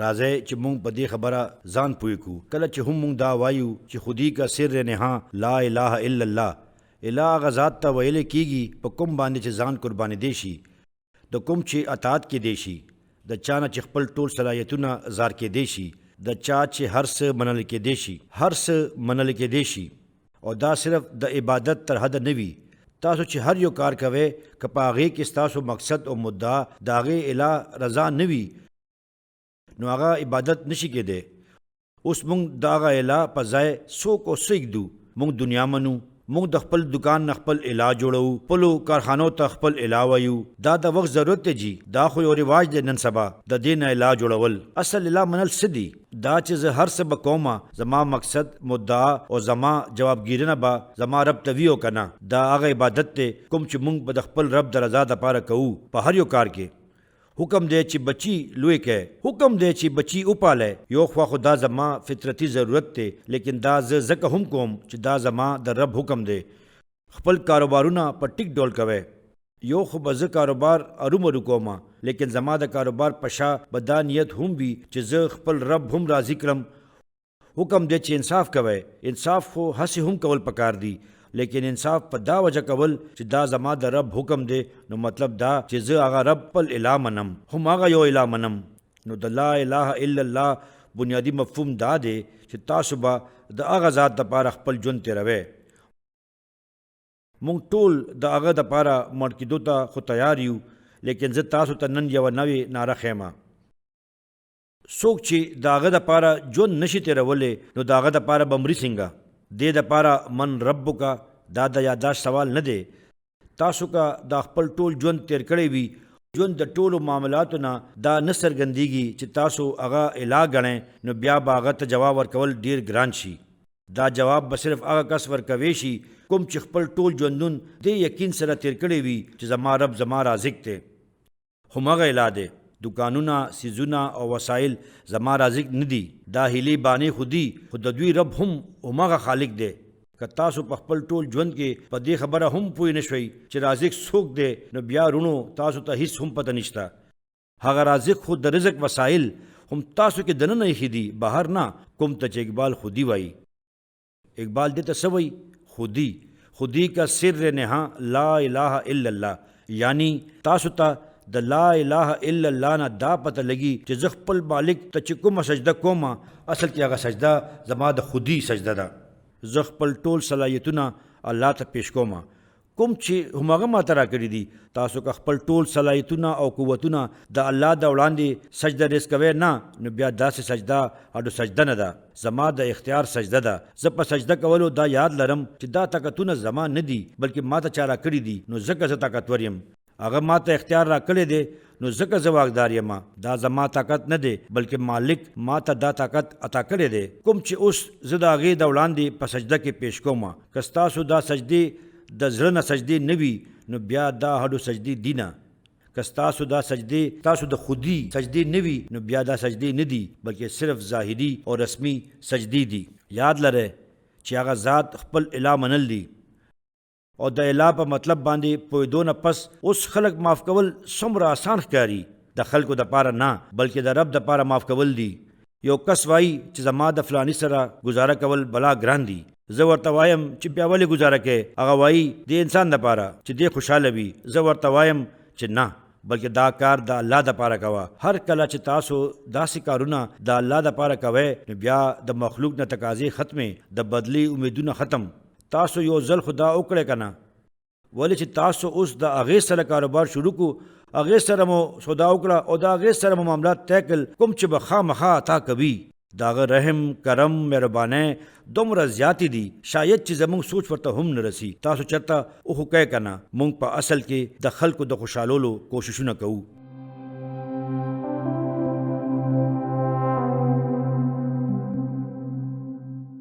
راځي چې مونږ په دې خبره ځان پوي کو. کله چې هم مونږ دا وایو چې خودی کا سر نه لا اله الا الله، الہ غزاد ته ویل کیږي په کوم باندې چې ځان قرباني دی شي، د کوم چې اطاعت کې دی شي، د چا نه چې خپل ټول صلاحیتونه زار کې دی شي، د چا چې هر څه منل کې دی شي، هر څه منل کې دی شي. او دا صرف د عبادت تر حد نه وي. تاسو چې هر یو کار کوئ که په هغې کې ستاسو مقصد او مدعا د هغې الہ رضا نه وي نو هغه عبادت نشي کېدی. اوس موږ د هغه الہ په ځای څوک او څه ږدو. موږ دنیا منو، موږ د خپل دکان نه خپل الہ جوړو، خپلو کارخانو ته خپل الہ وایو. دا د وخت ضرورت دی جی، دا خو یو رواج دی نن سبا د دې نه الہ جوړول. اصل الہ منل څه دي؟ دا چې زه هر څه به کومه زما مقصد مدعا او زما جوابګیرنه به زما رب ته وي او که نه. دا هغه عبادت دی کوم چې موږ به د خپل رب د رضا دپاره کوو. په هر یو کار کې حکم دی چې بچی لوی کړئ، حکم دی چې بچی وپالئ. یو خوا خو دا زما فطرتي ضرورت دی، لیکن دا زه ځکه هم کوم چې دا زما د رب حکم دی. خپل کاروبارونه په ټیک ډول کوئ. یو خو به زه کاروبار ارومرو کوم، لیکن زما د کاروبار په شا به دا نیت هم وي چې زه خپل رب هم راضي کړم. حکم دی چې انصاف کوئ. انصاف خو هسې هم کول پکار دی، لیکن انصاف په دا وجه کول چې دا زما د رب حکم دی. نو مطلب دا چې زه هغه رب خپل الہ منم، هم هغه یو الہ منم. نو د لا اله الا الله بنیادی مفهوم دا دی چې تاسو به د هغه ذات دپاره خپل ژوند تیروئ. مونږ ټول د هغه دپاره مړ کېدو ته خو تیار یو، لیکن زه تاسو ته نن یوه نوې ناره ښیم. څوک چې د هغه دپاره ژوند نشي تیرولی نو د هغه دپاره به مري څنګه؟ دې دپاره من ربک دا د یادداشت سوال نه دی. تاسو که دا خپل ټول ژوند تیر کړی وي، ژوند د ټولو معاملاتو نه دا نه څرګندېږي چې تاسو هغه الہ ګڼئ، نو بیا به هغه ته جواب ورکول ډیر ګران شي. دا جواب به صرف هغه کس ورکوی شي کوم چې خپل ټول ژوندون دې یقین سره تیر کړی وي چې زما رب زما رازق دی. همغه الہ دی. دکانونه، سیزونه او وسایل زما رازق نه دي، دا هیلې بانې خو دي، خو د دوی رب هم همغه خالق دی. که تاسو په خپل ټول ژوند کې په دې خبره هم پوه نه شئ چې رازق څوک دی، نو بیا رونو تاسو ته هیڅ هم پته نشته. هغه رازق خو د رزق وسایل هم تاسو کې دننه ایښي دي، بهر نه. کوم ته چې اقبال خودي وایي. اقبال دې ته څه وایي؟ خودی. خودی کا سر نہا لا الہ الا اللہ، یعنی تاسو ته د لا الہ الا اللہ نه دا پته لګي چې زه خپل مالک ته چې کومه سجده کوم اصل کې هغه سجده زما د خودی سجده ده. زه خپل ټول صلاحیتونه الله ته پیش کوم کوم چې همغه ماته راکړي دي. تاسو که خپل ټول صلاحیتونه او قوتونه د الله د وړاندې سجده ریز کوئ نه، نو بیا داسې سجده اډو سجده نه ده، زما د اختیار سجده ده. زه په سجده کولو دا یاد لرم چې دا طاقتونه زما نه دي بلکې ماته چا راکړي دي، نو ځکه زه طاقتور یم. هغه ماته اختیار راکړی دی نو ځکه زه واکدار یم. دا زما طاقت نه دی بلکې مالک ماته دا طاقت عطا کړی دی کوم چې اوس زه د هغې د وړاندې په سجده کې پیش کوم. که ستاسو دا سجدې د زړه نه سجدې نه وي نو بیا دا هډو سجدې دي نه. که ستاسو دا سجدې تاسو د خودي سجدې نه وي نو بیا دا سجدې نه دي بلکې صرف ظاهري او رسمي سجدې دي. یاد لرئ چې هغه ذات خپل الہ منل دي او د الہ په مطلب باندې پوهېدو نه پس اوس خلک معاف کول څومره آسان ښکاري. د خلکو دپاره نه بلکې د رب دپاره معاف کول دي. یو کس وایي چې زما د فلاني سره گزاره کول بلا ګران دي. زه ورته وایم چې بیا ولې گزاره کوې؟ هغه وایي د انسان دپاره چې دی خوشحاله وي. زه ورته وایم چې نه، بلکې دا کار د الله دپاره کوه. هر کله چې تاسو داسې کارونه د الله دپاره کوئ نو بیا د مخلوق نه تقاضې ختمې، د بدلی امیدونه ختم. تاسو یو ځل خو دا وکړئ که نه؟ ولې چې تاسو اوس د هغې سره کاروبار شروع کو، هغې سره مو سودا وکړه او د هغې سره مو معاملات طی کړل، کوم چې به خامخا عطا کوي. د هغه رحم، کرم، مهربانۍ دومره زیاتې دي شاید چې زموږ سوچ ورته هم نه رسي. تاسو چېرته وخو کوئ که نه؟ موږ په اصل کې د خلکو د خوشحالولو کوششونه کوو.